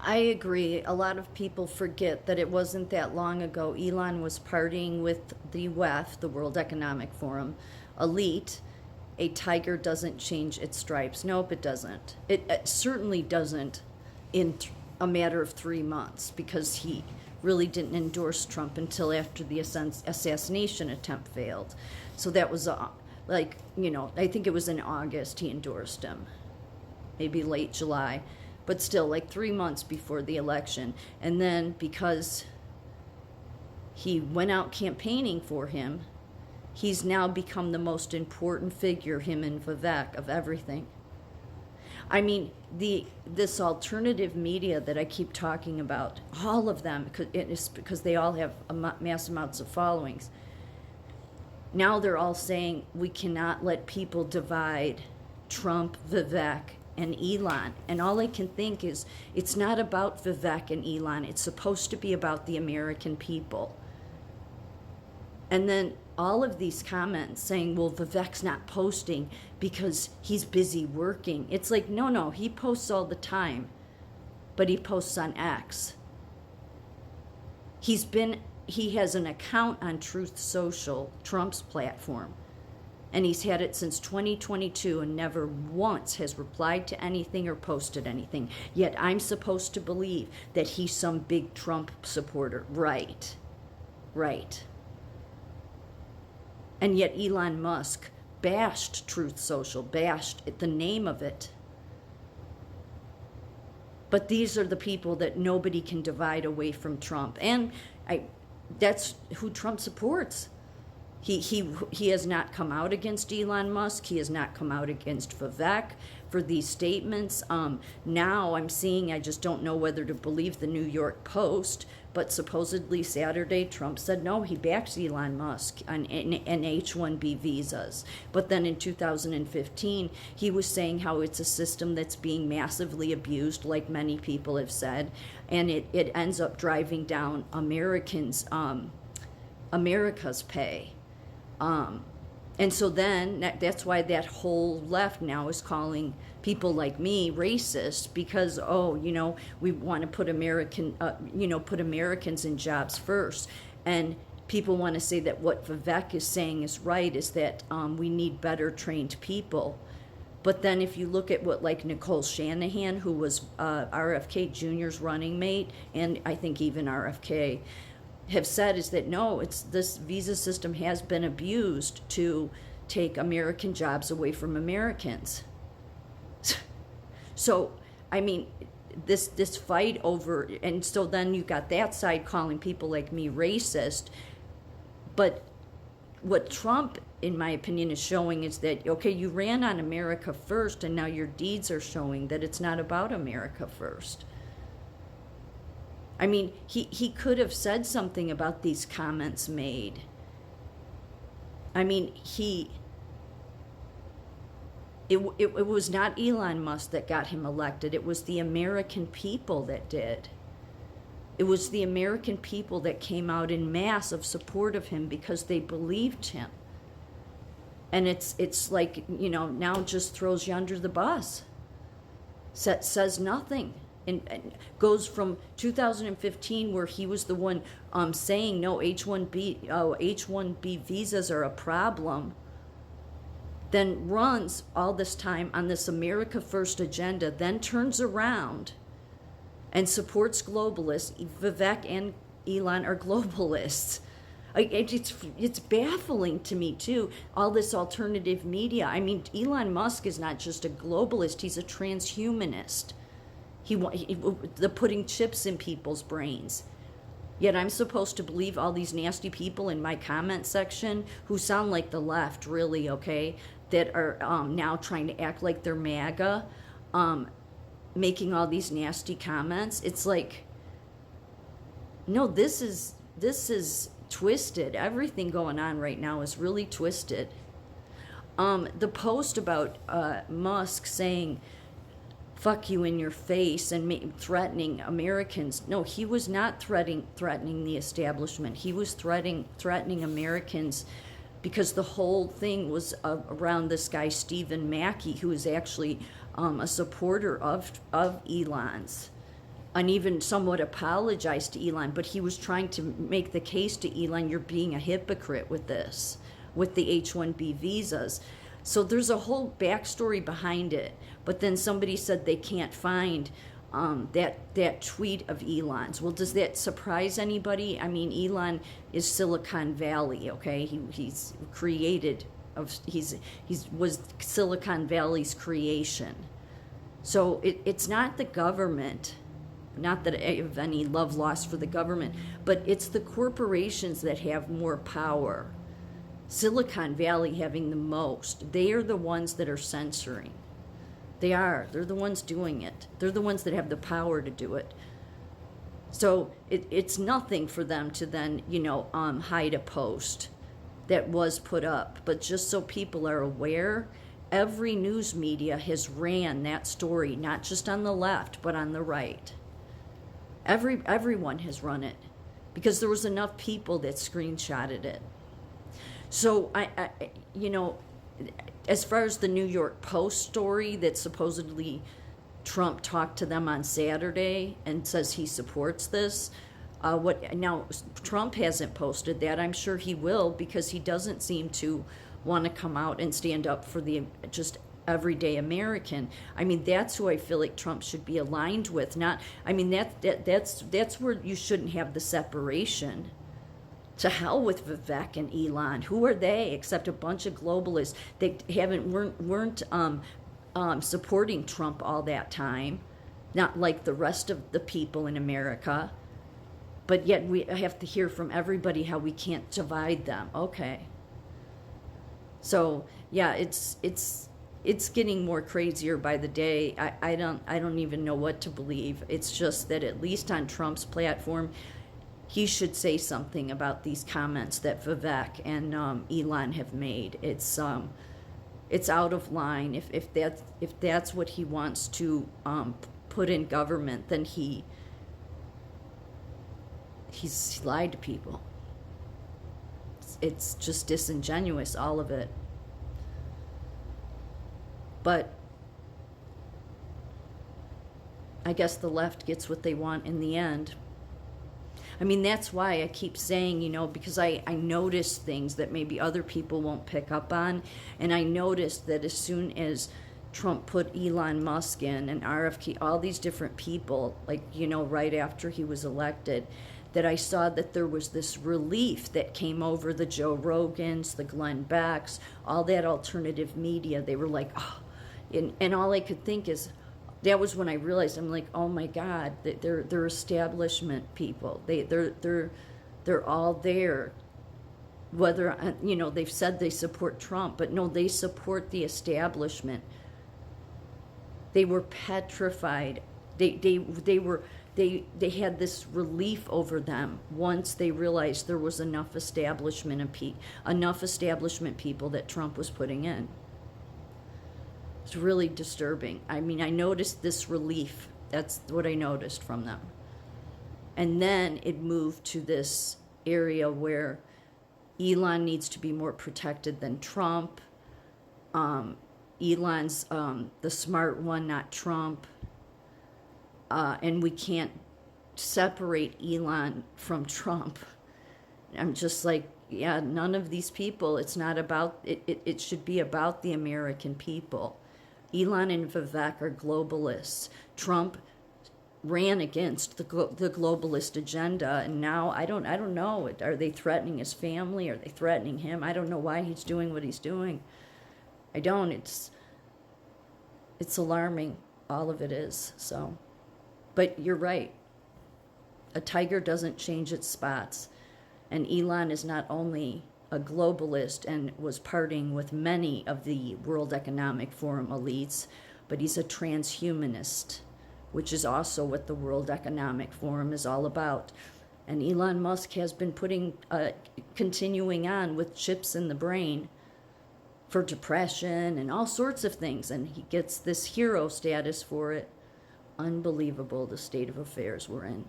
I agree. A lot of people forget that it wasn't that long ago. Elon was partying with the WEF, the World Economic Forum, elite. A tiger doesn't change its stripes. Nope, it doesn't. It certainly doesn't in a matter of 3 months, because he really didn't endorse Trump until after the assassination attempt failed. So that was I think it was in August he endorsed him, maybe late July, but still like 3 months before the election. And then because he went out campaigning for him, he's now become the most important figure, him and Vivek, of everything. I mean, this alternative media that I keep talking about, all of them, because they all have mass amounts of followings. Now they're all saying we cannot let people divide Trump, Vivek, and Elon. And all I can think is it's not about Vivek and Elon. It's supposed to be about the American people. And then all of these comments saying, well, Vivek's not posting because he's busy working. It's like, no, he posts all the time, but he posts on X. He has an account on Truth Social, Trump's platform, and he's had it since 2022 and never once has replied to anything or posted anything. Yet I'm supposed to believe that he's some big Trump supporter. Right. And yet Elon Musk bashed Truth Social, bashed the name of it. But these are the people that nobody can divide away from Trump. And that's who Trump supports. He has not come out against Elon Musk. He has not come out against Vivek for these statements. Now I'm seeing, I just don't know whether to believe the New York Post, but supposedly Saturday Trump said no, he backs Elon Musk on H-1B visas. But then in 2015, he was saying how it's a system that's being massively abused, like many people have said, and it ends up driving down America's pay. And so then that's why that whole left now is calling people like me racist, because we want to put put Americans in jobs first. And people want to say that what Vivek is saying is right, is that we need better trained people. But then if you look at what like Nicole Shanahan, who was RFK Jr.'s running mate, and I think even RFK, have said, is that no, this visa system has been abused to take American jobs away from Americans. So, I mean, this fight over, and so then you got that side calling people like me racist. But what Trump, in my opinion, is showing is that, okay, you ran on America first, and now your deeds are showing that it's not about America first. I mean, he could have said something about these comments made. I mean, it was not Elon Musk that got him elected. It was the American people that did. It was the American people that came out in mass of support of him because they believed him. And it's like, now just throws you under the bus. Says nothing. And goes from 2015, where he was the one saying no, H-1B visas are a problem, then runs all this time on this America First agenda, then turns around and supports globalists. Vivek and Elon are globalists. It's baffling to me too, all this alternative media. I mean, Elon Musk is not just a globalist, he's a transhumanist. The putting chips in people's brains. Yet I'm supposed to believe all these nasty people in my comment section who sound like the left, really, okay, that are now trying to act like they're MAGA, making all these nasty comments. It's like, no, this is twisted. Everything going on right now is really twisted. The post about Musk saying fuck you in your face and threatening Americans. No, he was not threatening the establishment. He was threatening Americans, because the whole thing was around this guy Stephen Mackey, who is actually a supporter of Elon's. and even somewhat apologized to Elon, but he was trying to make the case to Elon, you're being a hypocrite with this, with the H-1B visas. So there's a whole backstory behind it. But then somebody said they can't find that tweet of Elon's. Well, does that surprise anybody? I mean, Elon is Silicon Valley, okay? He's created he's was Silicon Valley's creation. So it's not the government. Not that I have any love lost for the government, but it's the corporations that have more power. Silicon Valley having the most. They are the ones that are censoring. They are. They're the ones doing it. They're the ones that have the power to do it. So it's nothing for them to then, hide a post that was put up. But just so people are aware, every news media has ran that story, not just on the left, but on the right. Everyone has run it because there was enough people that screenshotted it. So I as far as the New York Post story that supposedly Trump talked to them on Saturday and says he supports this, now Trump hasn't posted that. I'm sure he will because he doesn't seem to want to come out and stand up for the just everyday American. I mean, that's who I feel like Trump should be aligned with. That's where you shouldn't have the separation. To hell with Vivek and Elon. Who are they except a bunch of globalists that weren't supporting Trump all that time, not like the rest of the people in America. But yet we have to hear from everybody how we can't divide them. Okay. So yeah, it's getting more crazier by the day. I don't even know what to believe. It's just that at least on Trump's platform, he should say something about these comments that Vivek and Elon have made. It's out of line. If that's what he wants to put in government, then he's lied to people. It's just disingenuous, all of it. But I guess the left gets what they want in the end. I mean, that's why I keep saying, because I notice things that maybe other people won't pick up on. And I noticed that as soon as Trump put Elon Musk in and RFK, all these different people, right after he was elected, that I saw that there was this relief that came over the Joe Rogans, the Glenn Becks, all that alternative media. They were like, oh, and all I could think is, that was when I realized, I'm like, oh my God, they're establishment people. They're all there. Whether they've said they support Trump, but no, they support the establishment. They were petrified. They had this relief over them once they realized there was enough establishment people that Trump was putting in. It's really disturbing. I mean, I noticed this relief. That's what I noticed from them. And then it moved to this area where Elon needs to be more protected than Trump. Elon's the smart one, not Trump. And we can't separate Elon from Trump. I'm just like, yeah, none of these people, it's not about, it should be about the American people. Elon and Vivek are globalists. Trump ran against the globalist agenda, and now I don't know. Are they threatening his family? Are they threatening him? I don't know why he's doing what he's doing. I don't. It's alarming. All of it is. So, but you're right. A tiger doesn't change its spots, and Elon is not only a globalist and was partying with many of the World Economic Forum elites, but he's a transhumanist, which is also what the World Economic Forum is all about. And Elon Musk has been continuing on with chips in the brain for depression and all sorts of things, and he gets this hero status for it. Unbelievable, the state of affairs we're in.